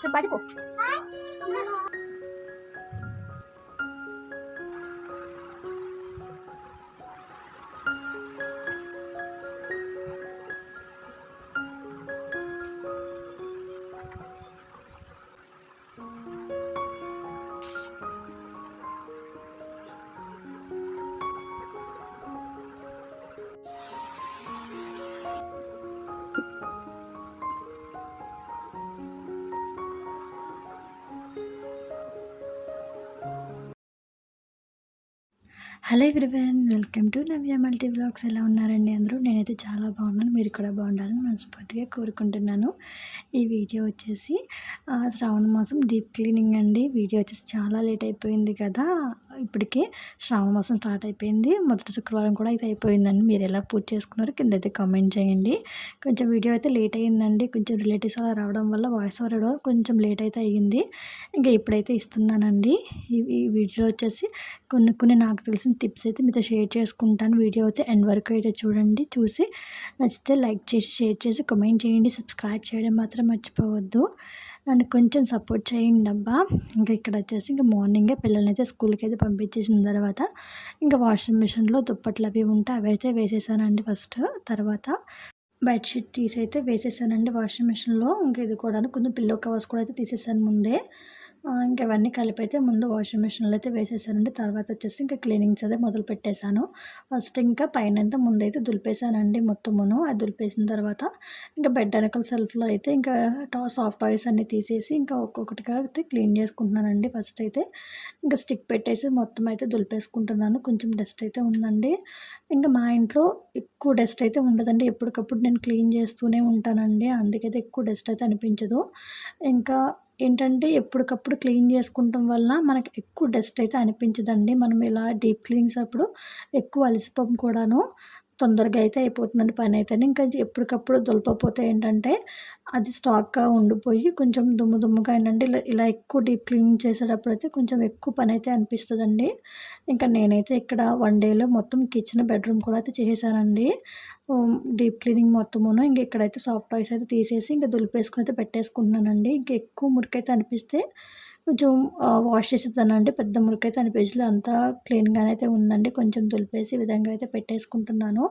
బయటకు hello everyone, welcome to Navya multi vlogs. ఎలా ఉన్నారండి అందరూ? నేనైతే చాలా బాగున్నాను. మీరు కూడా బాగుండాలని మనస్ఫూర్తిగా కోరుకుంటున్నాను. ఈ వీడియో వచ్చేసి శ్రావణ మాసం డీప్ క్లీనింగ్ అండి. వీడియో వచ్చేసి చాలా లేట్ అయిపోయింది కదా, ఇప్పటికే శ్రావణ మాసం స్టార్ట్ అయిపోయింది. మొదటి శుక్రవారం కూడా అయితే అయిపోయిందండి. మీరు ఎలా పూజ చేసుకున్నారో కింద అయితే కామెంట్ చేయండి. కొంచెం వీడియో అయితే లేట్ అయ్యిందండి. కొంచెం రిలేటివ్స్ అలా రావడం వల్ల వాయిస్ ఓవర్ కొంచెం లేట్ అయితే అయ్యింది. ఇంకా ఇప్పుడైతే ఇస్తున్నానండి. ఈ వీడియో వచ్చేసి కొన్ని నాకు తెలిసిన టిప్స్ అయితే మీతో షేర్ చేసుకుంటాను. వీడియో అయితే ఎండ్ వరకు అయితే చూడండి. చూసి నచ్చితే లైక్ చేసి, షేర్ చేసి, కామెంట్ చేయండి. సబ్స్క్రైబ్ చేయడం మాత్రం మర్చిపోవద్దు. నన్ను కొంచెం సపోర్ట్ చేయండి అబ్బా. ఇంకా ఇక్కడ వచ్చేసి ఇంకా మార్నింగే పిల్లల్ని అయితే స్కూల్కి అయితే పంపించేసిన తర్వాత ఇంకా వాషింగ్ మిషన్లో దుప్పట్లు అవి ఉంటే అవి అయితే వేసేసానండి ఫస్ట్. తర్వాత బెడ్షీట్ తీసి అయితే వేసేసానండి వాషింగ్ మిషన్లో. ఇంకా ఇది కూడా కొంచెం పిల్లో కవర్స్ కూడా అయితే తీసేసాను ముందే. ఇంకా ఇవన్నీ కలిపి అయితే ముందు వాషింగ్ మిషన్లో అయితే వేసేసానండి. తర్వాత వచ్చేసి ఇంకా క్లీనింగ్స్ అయితే మొదలు పెట్టేశాను. ఫస్ట్ ఇంకా పైనంతా ముందైతే దులిపేశానండి మొత్తమును. అది దులిపేసిన తర్వాత ఇంకా బెడ్ వెనకాల సెల్ఫ్లో అయితే ఇంకా సాఫ్ట్ టాయ్స్ అన్నీ తీసేసి ఇంకా ఒక్కొక్కటిగా అయితే క్లీన్ చేసుకుంటున్నానండి. ఫస్ట్ అయితే ఇంకా స్టిక్ పెట్టేసి మొత్తం అయితే దులిపేసుకుంటున్నాను. కొంచెం డస్ట్ అయితే ఉందండి. ఇంకా మా ఇంట్లో ఎక్కువ డస్ట్ అయితే ఉండదండి. ఎప్పటికప్పుడు నేను క్లీన్ చేస్తూనే ఉంటానండి. అందుకైతే ఎక్కువ డస్ట్ అయితే అనిపించదు. ఇంకా ఏంటంటే ఎప్పటికప్పుడు క్లీన్ చేసుకుంటం వల్ల మనకి ఎక్కువ డస్ట్ అయితే అనిపించదండి. మనం ఇలా డీప్ క్లీనింగ్స్ అప్పుడు ఎక్కువ అలసిపోము కూడాను. తొందరగా అయితే అయిపోతుందండి పనైతేను. ఇంకా ఎప్పటికప్పుడు దులపకపోతే ఏంటంటే అది స్టాక్‌గా ఉండిపోయి కొంచెం దుమ్ము దుమ్ముగా ఏంటంటే ఇలా ఇలా ఎక్కువ డీప్ క్లీనింగ్ చేసేటప్పుడైతే కొంచెం ఎక్కువ పనైతే అనిపిస్తదండి. ఇంకా నేనైతే ఇక్కడ 1 డేలో మొత్తం కిచెన్, బెడ్‌రూమ్ కూడా అయితే చేసేసానండి. డీప్ క్లీనింగ్ మొత్తమును. ఇంక ఇక్కడైతే సాఫ్ట్ టాయ్స్ అయితే తీసేసి ఇంక దులిపేసుకొని అయితే పెట్టేసుకుంటున్నానండి. ఇంక ఎక్కువ మురికైతే అనిపిస్తే కొంచెం వాష్ చేసేద్దానండి. పెద్ద మురికైతే అనిపించలే. అంతా క్లీన్‌గానే అయితే ఉందండి. కొంచెం దులిపేసి ఈ విధంగా అయితే పెట్టేసుకుంటున్నాను.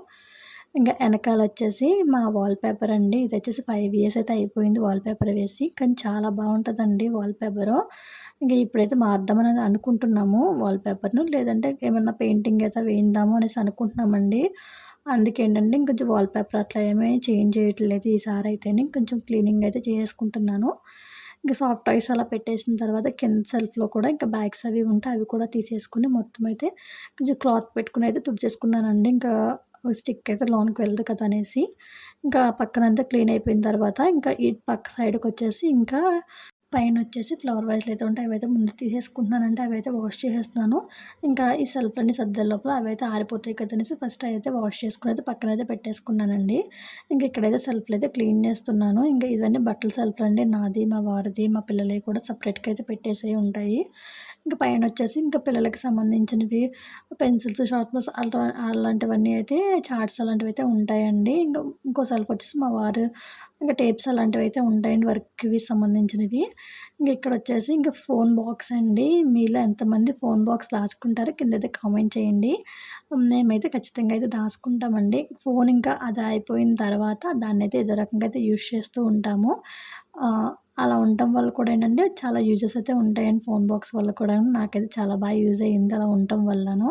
ఇంక ఎనకాలొచ్చేసి మా వాల్ పేపర్ అండి. ఇదొచ్చేసి 5 ఇయర్స్ అయితే అయిపోయింది వాల్ పేపర్ వేసి. కానీ చాలా బావుంటదండి వాల్ పేపరు. ఇంక ఇప్పుడైతే మార్దామని అనుకుంటున్నాము వాల్ పేపర్‌ను. లేదంటే ఏమన్నా పెయింటింగ్ అయితే వేయిద్దాము అనేసి అనుకుంటున్నామండి. అందుకేంటంటే ఇంకొంచెం వాల్ పేపర్ అట్లా ఏమీ చేంజ్ చేయట్లేదు ఈసారైతేని. కొంచెం క్లీనింగ్ అయితే చేసేసుకుంటున్నాను. ఇంక సాఫ్ట్ టాయ్స్ అలా పెట్టేసిన తర్వాత కింద సెల్ఫ్‌లో కూడా ఇంకా బ్యాగ్స్ అవి ఉంటే అవి కూడా తీసేసుకొని మొత్తం అయితే కొంచెం క్లాత్ పెట్టుకొని అయితే తుడిచేసుకున్నానండి. ఇంకా స్టిక్ అయితే లోనికి వెళ్ళదు కదా అనేసి. ఇంకా పక్కనంతా క్లీన్ అయిపోయిన తర్వాత ఇంకా ఈ పక్క సైడ్‌కొచ్చేసి ఇంకా పైనొచ్చేసి ఫ్లవర్ వాజ్‌లు అయితే ఉంటాయి. అవైతే ముందు తీసేసుకుంటున్నానండి. అవైతే వాష్ చేసేస్తున్నాను. ఇంకా ఈ సెల్ఫ్‌లన్నీ సర్దే లోపల అవైతే ఆరిపోతాయి కదనేసి ఫస్ట్ అయితే వాష్ చేసుకొని అయితే పక్కనైతే పెట్టేసుకున్నానండి. ఇంక ఇక్కడైతే సెల్ఫ్‌లయితే క్లీన్ చేస్తున్నాను. ఇంక ఇవన్నీ బట్టల సెల్ఫ్‌లండి. నాది, మా వారిది, మా పిల్లలయి కూడా సెపరేట్‌గా అయితే పెట్టేసేయి ఉంటాయి. ఇంక పైనొచ్చేసి ఇంకా పిల్లలకి సంబంధించినవి పెన్సిల్స్, షార్ప్నర్స్ అలాంటివన్నీ అయితే చార్ట్స్ అలాంటివైతే ఉంటాయండి. ఇంకో సెల్ఫ్ వచ్చేసి మా వారు ఇంకా టేప్స్ అలాంటివైతే ఉంటాయండి వర్క్‌కి సంబంధించినవి. ఇక్కడొచ్చేసి ఇంక ఫోన్ బాక్స్ అండి. మీలో ఎంతమంది ఫోన్ బాక్స్ దాచుకుంటారో కిందైతే కామెంట్ చేయండి. మేమైతే ఖచ్చితంగా అయితే దాచుకుంటామండి. ఫోన్ ఇంకా అది అయిపోయిన తర్వాత దాన్నైతే ఏదో రకంగా అయితే యూజ్ చేస్తూ ఉంటాము. అలా ఉండటం వల్ల కూడా ఏంటంటే చాలా యూజెస్ అయితే ఉంటాయండి ఫోన్ బాక్స్ వల్ల కూడాను. నాకైతే చాలా బాగా యూజ్ అయ్యింది అలా ఉండటం వల్లను.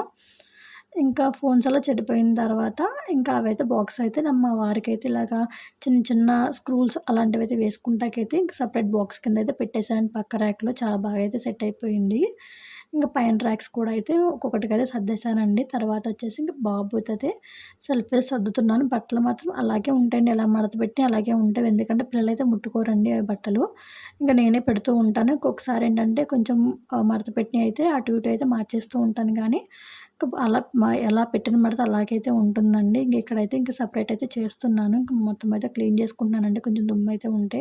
ఇంకా ఫోన్స్ అలా చెడిపోయిన తర్వాత ఇంకా అవైతే బాక్స్ అయితే మా వారికైతే ఇలాగా చిన్న చిన్న స్క్రూల్స్ అలాంటివైతే వేసుకుంటాకైతే ఇంక సెపరేట్ బాక్స్ కింద అయితే పెట్టేసానండి పక్క ర్యాక్‌లో. చాలా బాగా అయితే సెట్ అయిపోయింది. ఇంక పైన ర్యాక్స్ కూడా అయితే ఒక్కొక్కటిగా అయితే సర్దేశానండి. తర్వాత వచ్చేసి ఇంక బాబుదైతే సెల్ఫ్ వేసి సర్దుతున్నాను. బట్టలు మాత్రం అలాగే ఉంటాయండి. ఎలా మడత పెట్టినా అలాగే ఉంటాయి. ఎందుకంటే పిల్లలైతే ముట్టుకోరండి అవి బట్టలు. ఇంక నేనే పెడుతూ ఉంటాను. ఒక్కొక్కసారి ఏంటంటే కొంచెం మడత పెట్టినయి అయితే అటు ఇటు అయితే మార్చేస్తూ ఉంటాను గానీ అలా ఎలా పెట్టిన మడత అలాగైతే ఉంటుందండి. ఇక్కడైతే ఇంక సెపరేట్ అయితే చేస్తున్నాను. ఇంక మొత్తం అయితే క్లీన్ చేసుకుంటున్నానండి కొంచెం దుమ్మయితే ఉంటే.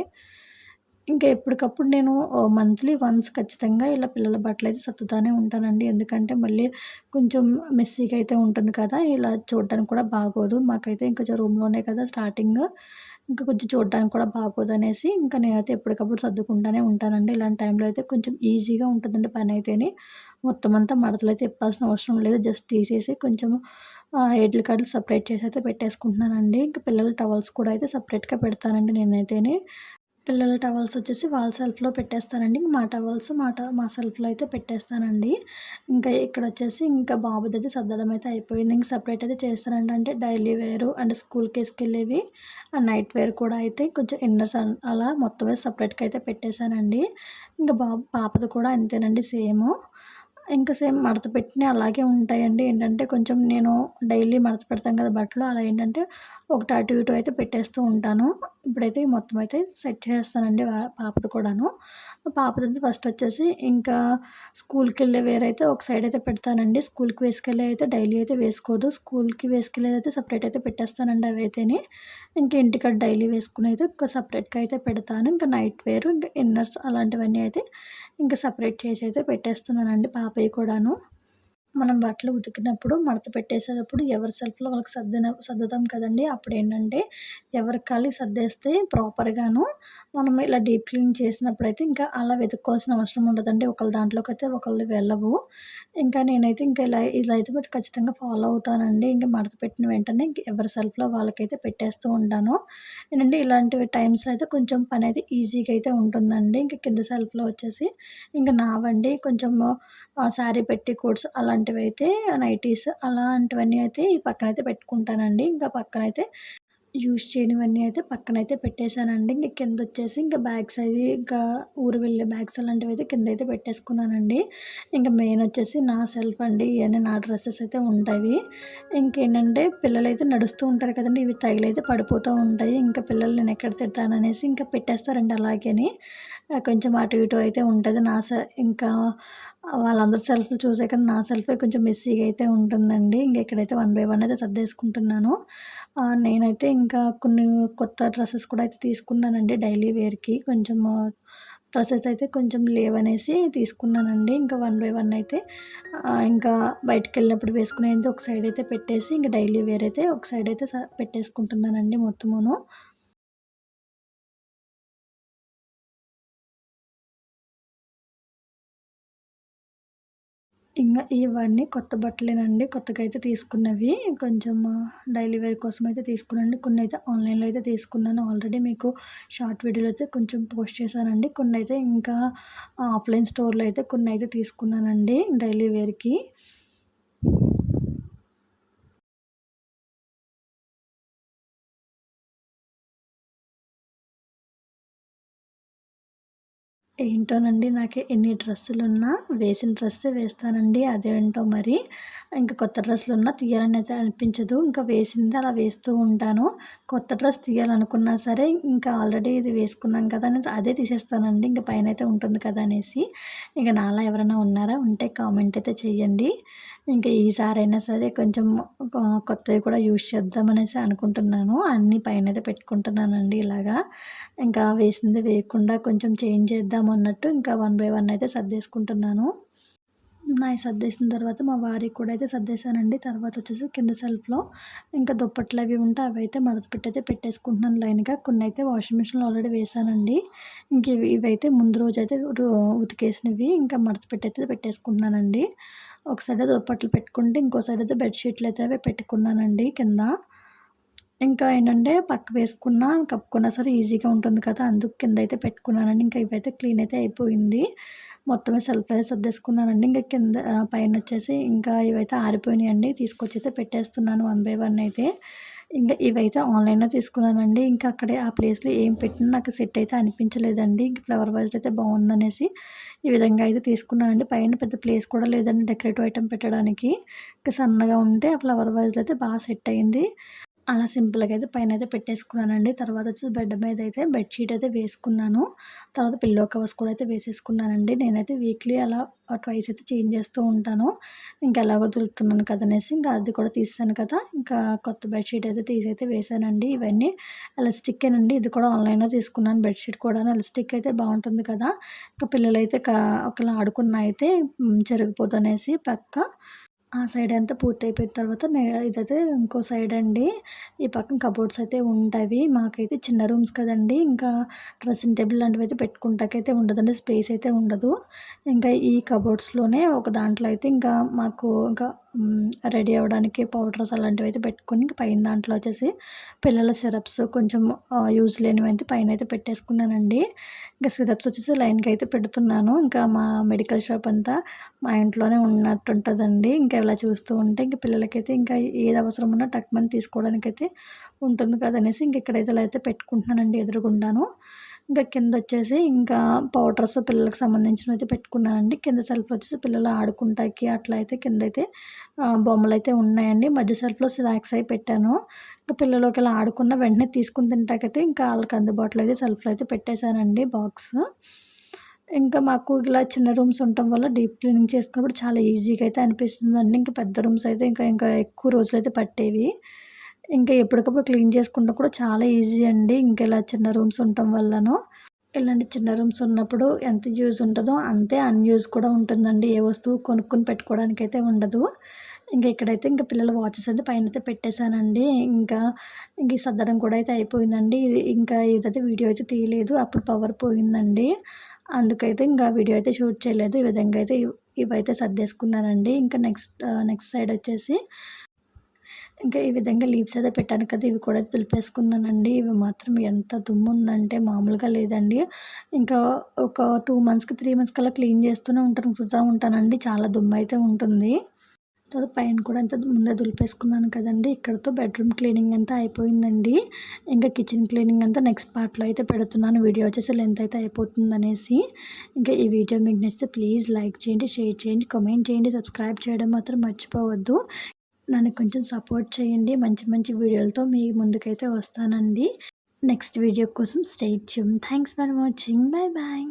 ఇంకా ఎప్పటికప్పుడు నేను మంత్లీ వన్స్ ఖచ్చితంగా ఇలా పిల్లల బట్టలైతే సర్దుతానే ఉంటానండి. ఎందుకంటే మళ్ళీ కొంచెం మెస్సీగా అయితే ఉంటుంది కదా! ఇలా చూడడానికి కూడా బాగోదు. మాకైతే ఇంకొంచెం రూమ్‌లోనే కదా స్టార్టింగ్. ఇంకా కొంచెం చూడడానికి కూడా బాగోదనేసి ఇంకా నేనైతే ఎప్పటికప్పుడు సర్దుకుంటానే ఉంటానండి. ఇలాంటి టైంలో అయితే కొంచెం ఈజీగా ఉంటుందండి పనైతేని. మొత్తం అంతా మడతలైతే ఇప్పాల్సిన అవసరం లేదు. జస్ట్ తీసేసి కొంచెం ఎడ్ల కాడలు సెపరేట్ చేసైతే పెట్టేసుకుంటున్నానండి. ఇంక పిల్లల టవల్స్ కూడా అయితే సెపరేట్‌గా పెడతానండి నేనైతేని. పిల్లల టవల్స్ వచ్చేసి వాళ్ళ సెల్ఫ్‌లో పెట్టేస్తానండి. మా టవల్స్ మా సెల్ఫ్‌లో అయితే పెట్టేస్తానండి. ఇంకా ఇక్కడొచ్చేసి ఇంకా బాబుదయితే సర్దడం అయితే అయిపోయింది. ఇంక సెపరేట్ అయితే చేస్తానండి. అంటే డైలీ వేరు అండ్ స్కూల్‌కేసుకెళ్ళేవి, నైట్ వేర్ కూడా అయితే కొంచెం ఇన్నర్స్ అలా మొత్తమే సెపరేట్‌గా అయితే పెట్టేశానండి. ఇంక పాపది కూడా అంతేనండి సేము. ఇంకా సేమ్ మడత పెట్టినయి అలాగే ఉంటాయండి. ఏంటంటే కొంచెం నేను డైలీ మడత పెడతాం కదా బట్టలు, అలా ఏంటంటే ఒకటి అటు ఇటు అయితే పెట్టేస్తూ ఉంటాను. ఇప్పుడైతే మొత్తం అయితే సెట్ చేసేస్తానండి పాపది కూడాను. పాపదైతే ఫస్ట్ వచ్చేసి ఇంకా స్కూల్‌కెళ్ళే వేరైతే ఒక సైడ్ అయితే పెడతానండి. స్కూల్‌కి వేసుకెళ్ళేవి అయితే డైలీ అయితే వేసుకోదు. స్కూల్‌కి వేసుకెళ్ళేదైతే సెపరేట్ అయితే పెట్టేస్తానండి అవైతేని. ఇంక ఇంటికాడ డైలీ వేసుకునేది ఒక సెపరేట్‌గా అయితే పెడతాను. ఇంకా నైట్ వేరు, ఇంకా ఇన్నర్స్ అలాంటివన్నీ అయితే ఇంకా సెపరేట్ చేసి అయితే పెట్టేస్తున్నానండి పాపయి కూడాను. మనం బట్టలు ఉతికినప్పుడు, మడత పెట్టేసేటప్పుడు ఎవరి సెల్ఫ్‌లో వాళ్ళకి సర్దుతాం కదండీ! అప్పుడేంటంటే, ఎవరికి కాళ్ళయి సర్దేస్తే ప్రాపర్‌గాను మనం ఇలా డీప్ క్లీన్ చేసినప్పుడైతే ఇంకా అలా వెతుక్కోవాల్సిన అవసరం ఉండదండి. ఒకళ్ళ దాంట్లోకైతే ఒకళ్ళవి వెళ్ళవు. ఇంకా నేనైతే ఇంకా ఇలా అయితే మరి ఖచ్చితంగా ఫాలో అవుతానండి. ఇంక మడత పెట్టిన వెంటనే ఇంక ఎవరి సెల్ఫ్‌లో వాళ్ళకైతే పెట్టేస్తూ ఉంటాను. ఏంటంటే ఇలాంటివి టైమ్స్‌లో అయితే కొంచెం పనైతే ఈజీగా అయితే ఉంటుందండి. ఇంక కింద సెల్ఫ్‌లో వచ్చేసి ఇంక నావండి కొంచెము శారీ పెట్టికోట్స్ అలాంటివైతే నైటీస్ అలాంటివన్నీ అయితే ఈ పక్కనైతే పెట్టుకుంటానండి. ఇంకా పక్కనైతే యూజ్ చేయనివన్నీ అయితే పక్కనైతే పెట్టేశానండి. ఇంక కిందొచ్చేసి ఇంక బ్యాగ్స్ అవి ఇంకా ఊరు వెళ్ళే బ్యాగ్స్ అలాంటివైతే కిందైతే పెట్టేసుకున్నానండి. ఇంక మెయిన్ వచ్చేసి నా సెల్ఫ్ అండి. ఇయన్నీ నా డ్రెసెస్ అయితే ఉంటాయి. ఇంకేంటంటే పిల్లలైతే నడుస్తూ ఉంటారు కదండీ! ఇవి తగిలైతే పడిపోతూ ఉంటాయి. ఇంకా పిల్లలు నేనెక్కడ తిడతాననేసి ఇంకా పెట్టేస్తారండి అలాగని. కొంచెం అటు ఇటు అయితే ఉంటది. ఇంకా వాళ్ళందరి సెల్ఫ్‌లు చూసాక నా సెల్ఫే కొంచెం మెస్సీగా అయితే ఉంటుందండి. ఇంక ఇక్కడైతే వన్ బై వన్ అయితే సర్దేసుకుంటున్నాను. నేనైతే ఇంకా కొన్ని కొత్త డ్రెసెస్ కూడా అయితే తీసుకున్నానండి డైలీ వేర్‌కి. కొంచెము డ్రెసెస్ అయితే కొంచెం లేవనేసి తీసుకున్నానండి. ఇంకా వన్ బై వన్ అయితే ఇంకా బయటికెళ్ళినప్పుడు వేసుకునేది ఒక సైడ్ అయితే పెట్టేసి, ఇంక డైలీ వేర్ అయితే ఒక సైడ్ అయితే పెట్టేసుకుంటున్నానండి మొత్తమును. ఇవన్నీ కొత్త బట్టలేనండి. కొత్తగా అయితే తీసుకున్నవి. కొంచెం డైలీ వేర్ కోసమయితే తీసుకున్నానండి. కొన్నయితే ఆన్‌లైన్‌లో అయితే తీసుకున్నాను. ఆల్రెడీ మీకు షార్ట్ వీడియోలో అయితే కొంచెం పోస్ట్ చేశానండి. కొన్నయితే ఇంకా ఆఫ్‌లైన్ స్టోర్‌లో అయితే కొన్నయితే తీసుకున్నానండి డైలీ వేర్‌కి. ఏంటోనండి నాకు ఎన్ని డ్రెస్సులున్నా వేసిన డ్రెస్సే వేస్తానండి. అదేంటో మరి. ఇంక కొత్త డ్రెస్సులున్నా తీయాలనైతే అనిపించదు. ఇంకా వేసింది అలా వేస్తూ ఉంటాను. కొత్త డ్రెస్ తీయాలనుకున్నా సరే ఇంకా ఆల్రెడీ ఇది వేసుకున్నాం కదా అనేసి అదే తీసేస్తానండి. ఇంక పైనైతే ఉంటుంది కదా అనేసి. ఇక నాలా ఎవరైనా ఉన్నారా? ఉంటే కామెంట్ అయితే చేయండి. ఇంక ఈసారైనా సరే కొంచెం కొత్తవి కూడా యూజ్ చేద్దామనేసి అనుకుంటున్నాను. అన్నీ పైనైతే పెట్టుకుంటున్నానండి ఇలాగా. ఇంకా వేసింది వేయకుండా కొంచెం చేంజ్ చేద్దాం అన్నట్టు ఇంకా వన్ బై వన్ అయితే సర్దేసుకుంటున్నాను. నాయి సర్దేసిన తర్వాత మా వారికి కూడా అయితే సర్దేశానండి. తర్వాతొచ్చేసి కింద సెల్ఫ్‌లో ఇంకా దుప్పట్లవి ఉంటే అవైతే మడత పెట్టయితే పెట్టేసుకుంటున్నాను లైన్‌గా. కొన్నైతే వాషింగ్ మిషన్‌లో ఆల్రెడీ వేశానండి. ఇవైతే ముందు రోజైతే ఉతికేసినవి ఇంకా మడత పెట్టయితే పెట్టేసుకుంటున్నానండి. ఒక సైడ్ దుప్పట్లు పెట్టుకుంటే ఇంకో సైడ్ అయితే బెడ్ షీట్‌లయితే అవి పెట్టుకున్నానండి కింద. ఇంకా ఏంటంటే పక్క వేసుకున్నా, కప్పుకున్నా సరే ఈజీగా ఉంటుంది కదా! అందుకు కిందయితే పెట్టుకున్నానండి. ఇంకా ఇవైతే క్లీన్ అయితే అయిపోయింది. మొత్తమే సెల్ఫ్‌లో అయితే సర్దేసుకున్నానండి. ఇంక కింద పైనొచ్చేసి ఇంకా ఇవైతే ఆరిపోయినాయండి. తీసుకొచ్చైతే పెట్టేస్తున్నాను వన్ బై వన్ అయితే. ఇంక ఇవైతే ఆన్‌లైన్‌లో తీసుకున్నానండి. ఇంకా అక్కడే ఆ ప్లేస్‌లో ఏం పెట్టినా నాకు సెట్ అయితే అనిపించలేదండి. ఇంక ఫ్లవర్ వాజ్‌డ్ అయితే బావుందనేసి ఈ విధంగా అయితే తీసుకున్నానండి. పైన పెద్ద ప్లేస్ కూడా లేదండి డెకరేటివ్ ఐటెమ్ పెట్టడానికి. ఇంక సన్నగా ఉంటే ఆ ఫ్లవర్ వాజ్‌లో అయితే సెట్ అయింది. అలా సింపుల్‌గా అయితే పైనైతే పెట్టేసుకున్నానండి. తర్వాతొచ్చి బెడ్ మీదయితే బెడ్ షీట్ అయితే వేసుకున్నాను. తర్వాత పిల్లో కవర్స్ కూడా అయితే వేసేసుకున్నానండి. నేనైతే వీక్లీ అలా ట్వైస్ అయితే చేంజ్ చేస్తూ ఉంటాను. ఇంకెలాగో దులుపుతున్నాను కదనేసి ఇంకా అది కూడా తీసేసాను కదా! ఇంకా కొత్త బెడ్ షీట్ అయితే తీసైతే వేశానండి. ఇవన్నీ ఎలాస్టిక్కేనండి. ఇది కూడా ఆన్‌లైన్‌లో తీసుకున్నాను బెడ్ షీట్ కూడాను. ఎలాస్టిక్ అయితే బావుంటుంది కదా! ఇంకా పిల్లలైతే ఒకవేళ ఆడుకున్నా అయితే చెరిగిపోద్దనేసి పక్క ఆ సైడ్ అంతా పూర్తయిపోయిన తర్వాత ఇదైతే ఇంకో సైడ్ అండి. ఈ పక్కన కబోర్డ్స్ అయితే ఉంటావి. మాకైతే చిన్న రూమ్స్ కదండీ! ఇంకా డ్రెస్సింగ్ టేబుల్ లాంటివైతే పెట్టుకుంటాకైతే ఉండదండి. స్పేస్ అయితే ఉండదు. ఇంకా ఈ కబోర్డ్స్‌లోనే ఒక దాంట్లో అయితే ఇంకా మాకు ఇంకా రెడీ అవ్వడానికి పౌడర్స్ అలాంటివైతే పెట్టుకొని ఇంక పైన దాంట్లో వచ్చేసి పిల్లల సిరప్స్ కొంచెం యూజ్ లేనివైతే పైనైతే పెట్టేసుకున్నానండి. ఇంకా సిరప్స్ వచ్చేసి లైన్‌గా అయితే పెడుతున్నాను. ఇంకా మా మెడికల్ షాప్ అంతా మా ఇంట్లోనే ఉన్నట్టుంటదండి. ఇంకా ఇలా చూస్తూ ఉంటే ఇంక పిల్లలకైతే ఇంకా ఏది అవసరం ఉన్నా టక్‌మని తీసుకోవడానికైతే ఉంటుంది కదనేసి ఇంక ఇక్కడైతే ఇలా అయితే పెట్టుకుంటున్నానండి ఎదురుగుండాను. ఇంకా కిందొచ్చేసి ఇంకా పౌడర్స్ పిల్లలకి సంబంధించినవైతే పెట్టుకున్నానండి. కింద సెల్ఫ్‌లో వచ్చేసి పిల్లలు ఆడుకుంటాకి అట్లా అయితే కిందైతే బొమ్మలైతే ఉన్నాయండి. మధ్య సెల్ఫ్‌లో స్నాక్స్ అయి పెట్టాను. ఇంక పిల్లలు ఒకేళ ఆడుకున్న వెంటనే తీసుకొని తింటాకైతే ఇంకా ఆళ్ళకి అందుబాటులో అయితే సెల్ఫ్‌లో అయితే పెట్టేశానండి బాక్స్. ఇంకా మాకు ఇలా చిన్న రూమ్స్ ఉండటం వల్ల డీప్ క్లీనింగ్ చేసుకున్నప్పుడు చాలా ఈజీగా అయితే అనిపిస్తుందండి. ఇంకా పెద్ద రూమ్స్ అయితే ఇంకా ఎక్కువ రోజులైతే పట్టేవి. ఇంకా ఎప్పటికప్పుడు క్లీన్ చేసుకుంటే కూడా చాలా ఈజీ అండి. ఇంక ఇలా చిన్న రూమ్స్ ఉండటం వల్లనూ. ఇలాంటి చిన్న రూమ్స్ ఉన్నప్పుడు ఎంత యూజ్ ఉంటదో అంతే అన్‌యూజ్ కూడా ఉంటుందండి. ఏ వస్తువు కొనుక్కొని పెట్టుకోవడానికైతే ఉండదు. ఇక్కడైతే పిల్లల వాచెస్ అయితే పైనైతే పెట్టేశానండి. ఇంకా ఇంక ఈ సర్దడం కూడా అయితే అయిపోయిందండి. ఇదైతే వీడియో అయితే తీయలేదు. అప్పుడు పవర్ పోయిందండి. అందుకైతే ఇంకా వీడియో అయితే షూట్ చేయలేదు. ఈ విధంగా అయితే ఇవైతే సర్దేసుకున్నానండి. ఇంకా నెక్స్ట్ సైడ్ వచ్చేసి ఇంకా ఈ విధంగా లీవ్స్ అయితే పెట్టాను కదా! ఇవి కూడా దులిపేసుకున్నానండి. ఇవి మాత్రం ఎంత దుమ్ముందంటే మామూలుగా లేదండి. ఇంకా ఒక 2 మంత్స్‌కి, 3 మంత్స్ కల్లా క్లీన్ చేస్తూనే ఉంటాను, ఉంచుతా ఉంటానండి. చాలా దుమ్మయితే ఉంటుంది. తర్వాత పైన కూడా అంతా ముందే దులిపేసుకున్నాను కదండీ! ఇక్కడితో బెడ్‌రూమ్ క్లీనింగ్ అంతా అయిపోయిందండి. ఇంకా కిచెన్ క్లీనింగ్ అంతా నెక్స్ట్ పార్ట్‌లో అయితే పెడుతున్నాను. వీడియో వచ్చేసి లెంత్ అయితే అయిపోతుందనేసి. ఇంకా ఈ వీడియో మీకు నచ్చితే ప్లీజ్ లైక్ చేయండి, షేర్ చేయండి, కామెంట్ చేయండి, సబ్స్క్రైబ్ చేయడం మాత్రం మర్చిపోవద్దు. నన్ను కొంచెం సపోర్ట్ చేయండి. మంచి మంచి వీడియోలతో మీ ముందుకైతే వస్తానండి. నెక్స్ట్ వీడియో కోసం stay tune. Thanks for watching. Bye bye.